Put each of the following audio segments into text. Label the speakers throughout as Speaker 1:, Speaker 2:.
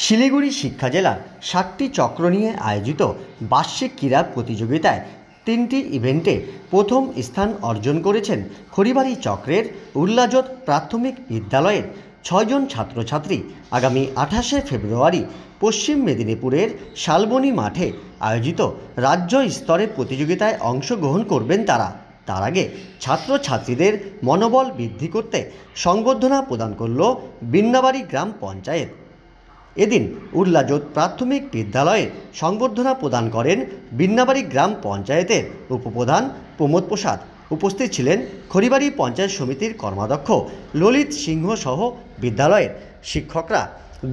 Speaker 1: শিলিগুড়ি শিক্ষা জেলার 7টি চক্র নিয়ে আয়োজিত বার্ষিক ক্রীড়া প্রতিযোগিতায় 3টি ইভেন্টে প্রথম স্থান অর্জন করেছেন খড়িবাড়ি চক্রের উল্লাজোত প্রাথমিক বিদ্যালয়ের 6 জন ছাত্রছাত্রী। আগামী 28শে ফেব্রুয়ারি পশ্চিম মেদিনীপুরের শালবনী মাঠে আয়োজিত রাজ্য স্তরের প্রতিযোগিতায় অংশগ্রহণ করবেন তারা। তার আগে ছাত্রছাত্রীদের মনোবল বৃদ্ধি করতে সংবর্ধনা প্রদান করল বিন্নাবাড়ি গ্রাম পঞ্চায়েত। এদিন উল্লাজোত প্রাথমিক বিদ্যালয়ে সংবর্ধনা প্রদান করেন বিন্নাবাড়ি গ্রাম পঞ্চায়েতের উপপ্রধান প্রমোদ প্রসাদ। উপস্থিত ছিলেন খড়িবাড়ি পঞ্চায়েত সমিতির কর্মাধ্যক্ষ ললিত সিংহ সহ বিদ্যালয়ের শিক্ষকরা।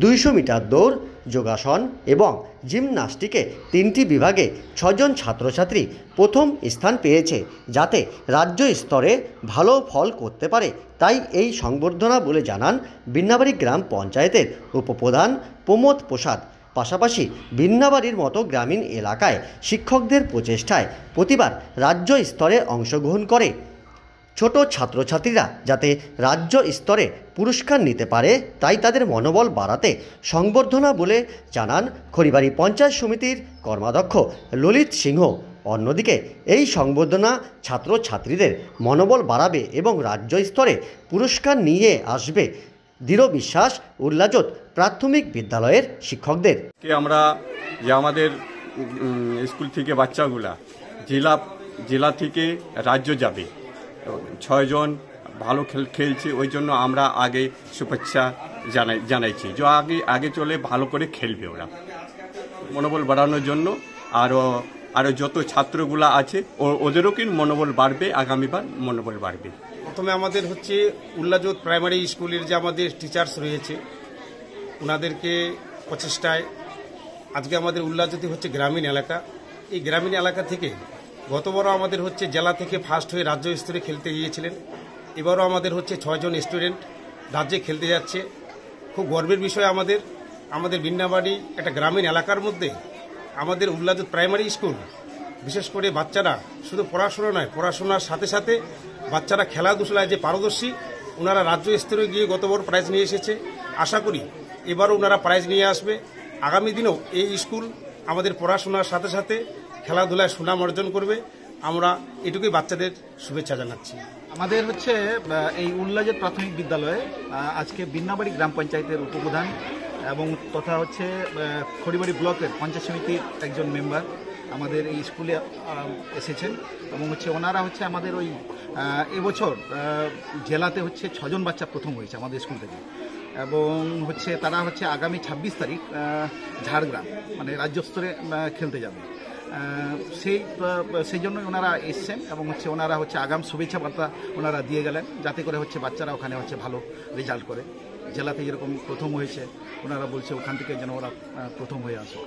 Speaker 1: 200 মিটার দৌড়, যোগাসন এবং জিমনাস্টিকে 3টি বিভাগে 6 জন ছাত্রছাত্রী প্রথম স্থান পেয়েছে, যাতে রাজ্য স্তরে ভালো ফল করতে পারে। তাই এই সংবর্ধনা বলে জানান বিন্নাবাড়ি গ্রাম পঞ্চায়েতের উপপ্রধান প্রমোদ প্রসাদ। পাশাপাশি বিন্নাবাড়ির মতো গ্রামীণ এলাকায় শিক্ষকদের প্রচেষ্টায় প্রতিবার রাজ্য স্তরে অংশগ্রহণ করে ছোট ছাত্রছাত্রীরা যাতে রাজ্য স্তরে পুরস্কার নিতে পারে, তাই তাদের মনোবল বাড়াতে সংবর্ধনা বলে জানান খড়িবাড়ি পঞ্চায়েত সমিতির কর্মাধ্যক্ষ ললিত সিংহ। অন্যদিকে এই সংবর্ধনা ছাত্রছাত্রীদের মনোবল বাড়াবে এবং রাজ্য স্তরে পুরস্কার নিয়ে আসবে দৃঢ় বিশ্বাস উল্লাজোত প্রাথমিক বিদ্যালয়ের শিক্ষকদের।
Speaker 2: আমরা যে আমাদের স্কুল থেকে বাচ্চাগুলা জেলা থেকে রাজ্য যাবে, 6 জন ভালো খেলছে, ওই জন্য আমরা আগে শুভেচ্ছা জানাইছি যে আগে চলে ভালো করে খেলবে ওরা, মনোবল বাড়ানোর জন্য। আরও যত ছাত্রগুলা আছে ওদেরও কিন্তু মনোবল বাড়বে, আগামীবার মনোবল বাড়বে।
Speaker 3: প্রথমে আমাদের হচ্ছে উল্লাজোত প্রাইমারি স্কুলের যে আমাদের টিচার্স রয়েছে ওনাদেরকে প্রচেষ্টায় আজকে আমাদের উল্লাজোতি হচ্ছে গ্রামীণ এলাকা। এই গ্রামীণ এলাকা থেকে গতবারও আমাদের হচ্ছে জেলা থেকে ফার্স্ট হয়ে রাজ্য স্তরে খেলতে গিয়েছিলেন। এবারও আমাদের হচ্ছে 6 জন স্টুডেন্ট রাজ্যে খেলতে যাচ্ছে। খুব গর্বের বিষয় আমাদের বিন্নাবাড়ি একটা গ্রামীণ এলাকার মধ্যে আমাদের উল্লাজোত প্রাইমারি স্কুল, বিশেষ করে বাচ্চারা শুধু পড়াশোনা নয়, পড়াশোনার সাথে সাথে বাচ্চারা খেলাধুলায় যে পারদর্শী, ওনারা রাজ্য স্তরে গিয়ে গতবার প্রাইজ নিয়ে এসেছে। আশা করি এবারও ওনারা প্রাইজ নিয়ে আসবে। আগামী দিনেও এই স্কুল আমাদের পড়াশোনার সাথে সাথে খেলাধুলায় সুনাম অর্জন করবে। আমরা এটুকুই বাচ্চাদের শুভেচ্ছা জানাচ্ছি।
Speaker 4: আমাদের হচ্ছে এই উল্লাজোত প্রাথমিক বিদ্যালয়ে আজকে বিন্নাবাড়ি গ্রাম পঞ্চায়েতের উপপ্রধান এবং তথা হচ্ছে খড়িবাড়ি ব্লকের পঞ্চায়েত সমিতির একজন মেম্বার আমাদের এই স্কুলে এসেছেন এবং হচ্ছে ওনারা হচ্ছে আমাদের ওই এবছর জেলাতে হচ্ছে 6 জন বাচ্চা প্রথম হয়েছে আমাদের স্কুল থেকে, এবং হচ্ছে তারা হচ্ছে আগামী 26 তারিখ ঝাড়গ্রাম মানে রাজ্য স্তরে খেলতে যাবে। সেই জন্যই ওনারা এসছেন এবং হচ্ছে ওনারা হচ্ছে আগাম শুভেচ্ছা বার্তা ওনারা দিয়ে গেলেন, যাতে করে হচ্ছে বাচ্চারা ওখানে হচ্ছে ভালো রেজাল্ট করে। জেলাতে যেরকম প্রথম হয়েছে ওনারা বলছে ওখান থেকে যেন ওরা প্রথম হয়ে আসে।